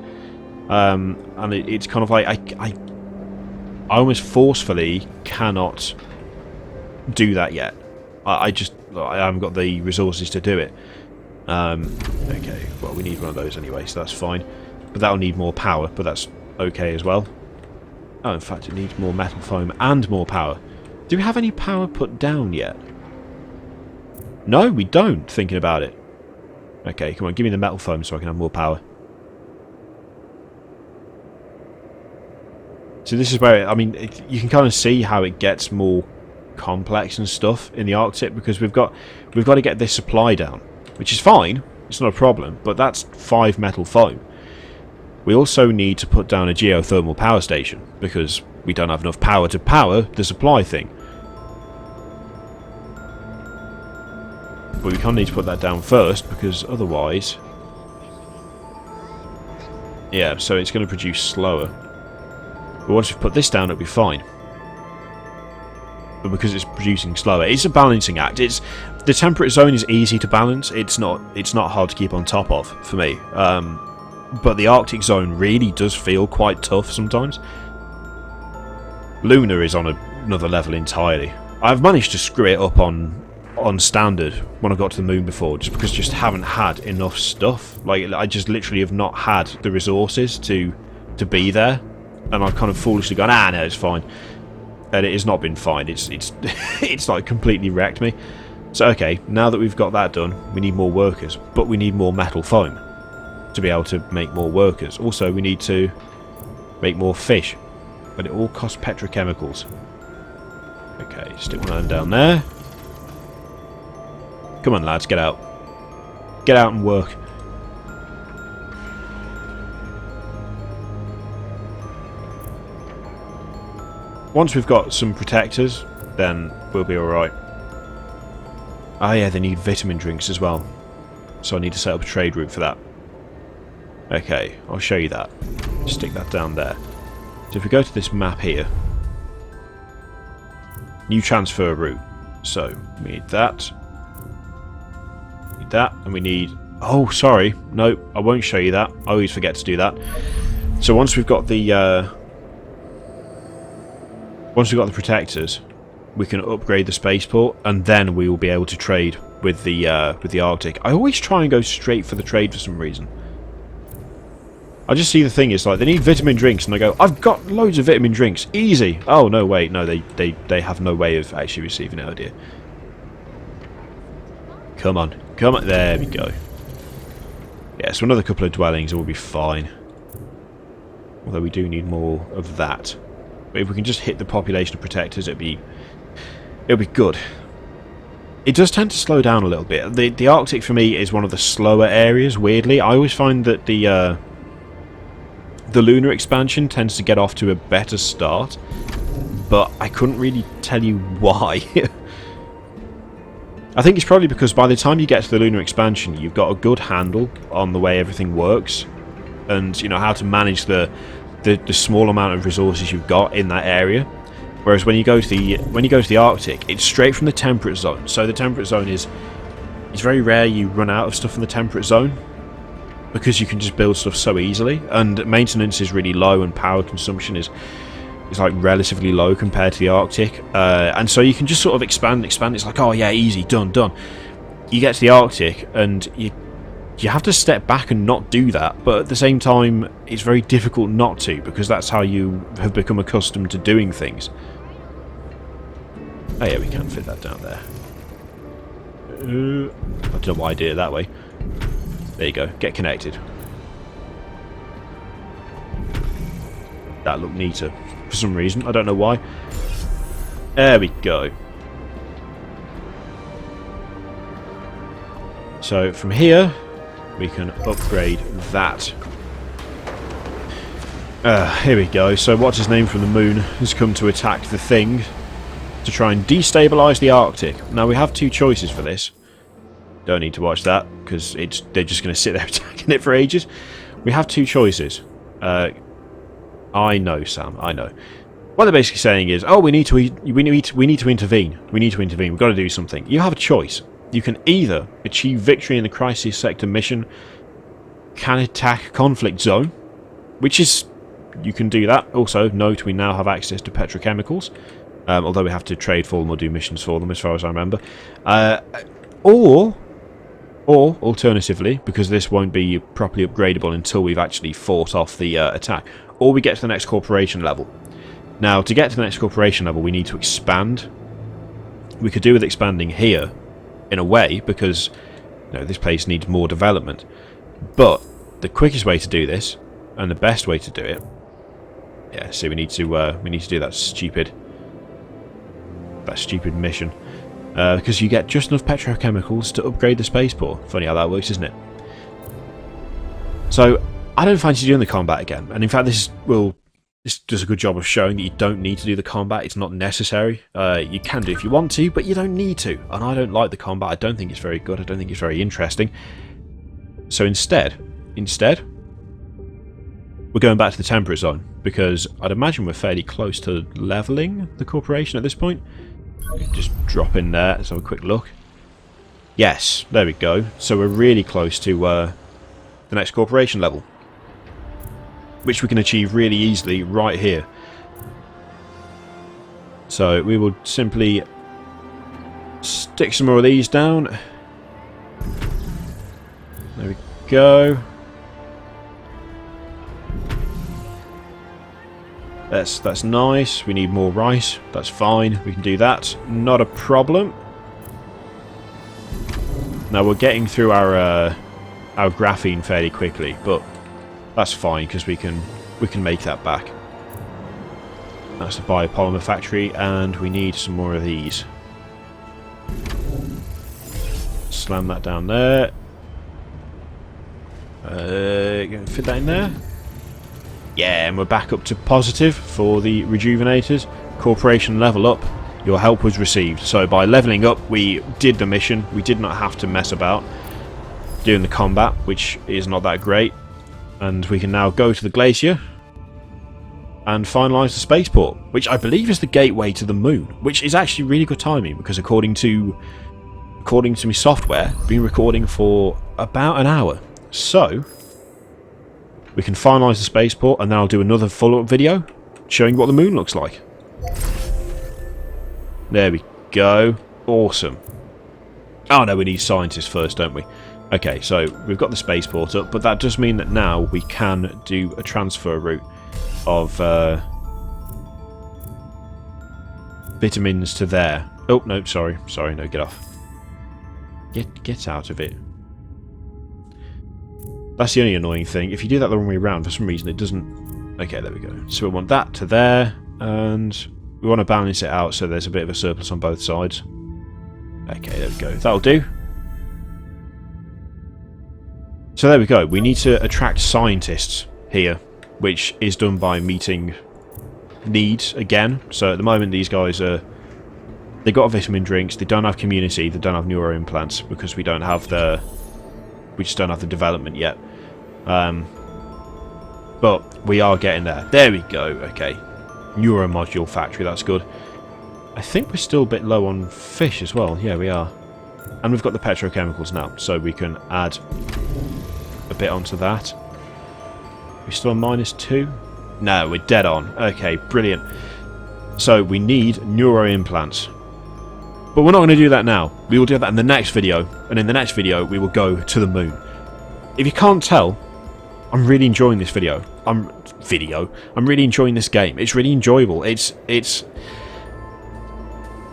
And it's kind of like... I almost forcefully cannot do that yet. I haven't got the resources to do it. Okay, well, we need one of those anyway, so that's fine. But that'll need more power, but that's okay as well. Oh, in fact, it needs more metal foam and more power. Do we have any power put down yet? No, we don't, thinking about it. Okay, come on, give me the metal foam so I can have more power. So this is where, you can kind of see how it gets more complex and stuff in the Arctic, because we've got to get this supply down, which is fine, it's not a problem, but that's 5 metal foam. We also need to put down a geothermal power station, because we don't have enough power to power the supply thing. But we kind of need to put that down first, because otherwise... yeah, so it's going to produce slower. But once we've put this down, it'll be fine. But because it's producing slower, it's a balancing act. The temperate zone is easy to balance. It's not hard to keep on top of for me. But the Arctic zone really does feel quite tough sometimes. Lunar is on another level entirely. I've managed to screw it up on standard when I got to the moon before, just because I just haven't had enough stuff. Like, I just literally have not had the resources to be there, and I've kind of foolishly gone, no, it's fine. And it has not been fine. It's it's like completely wrecked me. So okay, now that we've got that done, we need more workers, but we need more metal foam to be able to make more workers. Also, we need to make more fish, but it all costs petrochemicals. Okay, stick one of them down there. Come on, lads, get out. Get out and work. Once we've got some protectors, then we'll be alright. Ah yeah, they need vitamin drinks as well. So I need to set up a trade route for that. Okay, I'll show you that. Stick that down there. So if we go to this map here, new transfer route. So we need that. Need that, and we need... Oh, sorry. No, I won't show you that. I always forget to do that. So once we've got the protectors, we can upgrade the spaceport, and then we will be able to trade with the Arctic. I always try and go straight for the trade for some reason. I just see the thing is like they need vitamin drinks, and I go, I've got loads of vitamin drinks, easy. Oh no, wait, no, they have no way of actually receiving it. Oh dear. Come on, come on, there we go. Yeah, so another couple of dwellings, and we'll be fine. Although we do need more of that. But if we can just hit the population of protectors, it'll be good. It does tend to slow down a little bit. The Arctic for me is one of the slower areas. Weirdly, I always find that the lunar expansion tends to get off to a better start, but I couldn't really tell you why. I think it's probably because by the time you get to the lunar expansion, you've got a good handle on the way everything works, and you know how to manage the small amount of resources you've got in that area. Whereas when you go to the Arctic, it's straight from the temperate zone. So the temperate zone it's very rare you run out of stuff in the temperate zone, because you can just build stuff so easily, and maintenance is really low, and power consumption is like relatively low compared to the Arctic, and so you can just sort of expand. It's like, oh yeah, easy, done. You get to the Arctic and you have to step back and not do that, but at the same time it's very difficult not to, because that's how you have become accustomed to doing things. Oh yeah, we can fit that down there. I don't know why I did it that way. There you go, get connected. That looked neater for some reason, I don't know why. There we go. So from here we can upgrade that. Here we go. So what's his name from the moon has come to attack the thing to try and destabilise the Arctic. Now we have two choices for this. Don't need to watch that because they're just going to sit there attacking it for ages. We have two choices. I know, Sam. I know. What they're basically saying is, oh, we need to intervene. We need to intervene. We've got to do something. You have a choice. You can either achieve victory in the Crisis Sector mission, can attack conflict zone, which is, you can do that. Also, note we now have access to petrochemicals, although we have to trade for them or do missions for them, as far as I remember. Or alternatively, because this won't be properly upgradable until we've actually fought off the attack, or we get to the next corporation level. Now, to get to the next corporation level, we need to expand. We could do with expanding here, in a way, because this place needs more development. But the quickest way to do this, and the best way to do it, yeah. See, we need to do that stupid mission, because you get just enough petrochemicals to upgrade the spaceport. Funny how that works, isn't it? So I don't fancy doing the combat again, and in fact, this does a good job of showing that you don't need to do the combat. It's not necessary. You can do if you want to, but you don't need to. And I don't like the combat. I don't think it's very good. I don't think it's very interesting. So instead, we're going back to the temperate zone, because I'd imagine we're fairly close to leveling the corporation at this point. Just drop in there. Let's have a quick look. Yes, there we go. So we're really close to the next corporation level, which we can achieve really easily right here. So we will simply stick some more of these down. There we go. That's nice. We need more rice. That's fine. We can do that. Not a problem. Now we're getting through our graphene fairly quickly, but that's fine because we can make that back. That's the biopolymer factory, and we need some more of these. Slam that down there. Fit that in there. Yeah, and we're back up to positive for the rejuvenators. Corporation level up. Your help was received. So by leveling up, we did the mission. We did not have to mess about doing the combat, which is not that great. And we can now go to the glacier and finalise the spaceport, which I believe is the gateway to the moon, which is actually really good timing because according to my software, I've been recording for about an hour. So we can finalise the spaceport, and then I'll do another follow-up video showing what the moon looks like. There we go. Awesome. Oh no, we need scientists first, don't we? Okay, so we've got the spaceport up, but that does mean that now we can do a transfer route of vitamins to there. Oh, no, sorry, no, get off. Get out of it. That's the only annoying thing. If you do that the wrong way around, for some reason it doesn't... Okay, there we go. So we want that to there, and we want to balance it out so there's a bit of a surplus on both sides. Okay, there we go. That'll do. So there we go. We need to attract scientists here, which is done by meeting needs again. So at the moment these guys are... They got vitamin drinks, they don't have community, they don't have neuro implants because we don't have the... We just don't have the development yet. But we are getting there. There we go. Okay. Neuro module factory, that's good. I think we're still a bit low on fish as well. Yeah, we are. And we've got the petrochemicals now, so we can add a bit onto that. We're still on -2? No, we're dead on. Okay, brilliant. So we need neuro implants. But we're not going to do that now. We will do that in the next video. And in the next video, we will go to the moon. If you can't tell, I'm really enjoying this video. I'm really enjoying this game. It's really enjoyable. It's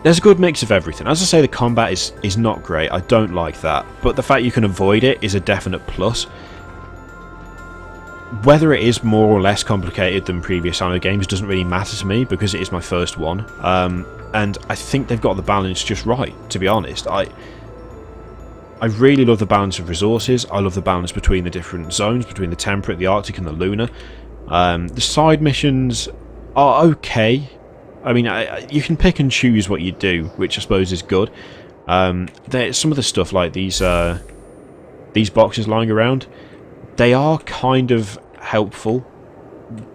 there's a good mix of everything. As I say, the combat is not great. I don't like that. But the fact you can avoid it is a definite plus. Whether it is more or less complicated than previous Anno games doesn't really matter to me because it is my first one. And I think they've got the balance just right, to be honest. I really love the balance of resources. I love the balance between the different zones, between the temperate, the Arctic and the lunar. The side missions are okay. I mean, you can pick and choose what you do, which I suppose is good. There's some of the stuff like these boxes lying around. They are kind of helpful,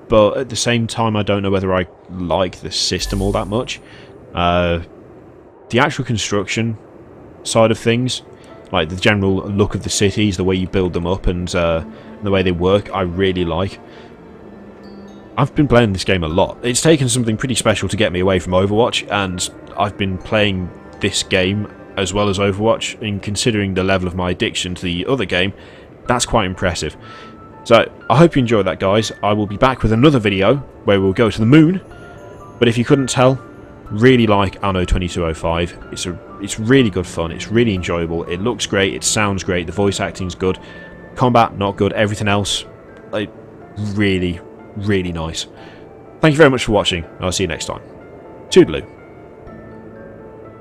but at the same time I don't know whether I like the system all that much. The actual construction side of things, like the general look of the cities, the way you build them up and the way they work, I really like. I've been playing this game a lot. It's taken something pretty special to get me away from Overwatch, and I've been playing this game as well as Overwatch, and considering the level of my addiction to the other game, that's quite impressive. So, I hope you enjoyed that, guys. I will be back with another video where we'll go to the moon, but if you couldn't tell, really like Anno 2205. It's really good fun, it's really enjoyable, it looks great, it sounds great, the voice acting's good, combat not good, everything else, like, really, really nice. Thank you very much for watching, I'll see you next time. Toodaloo.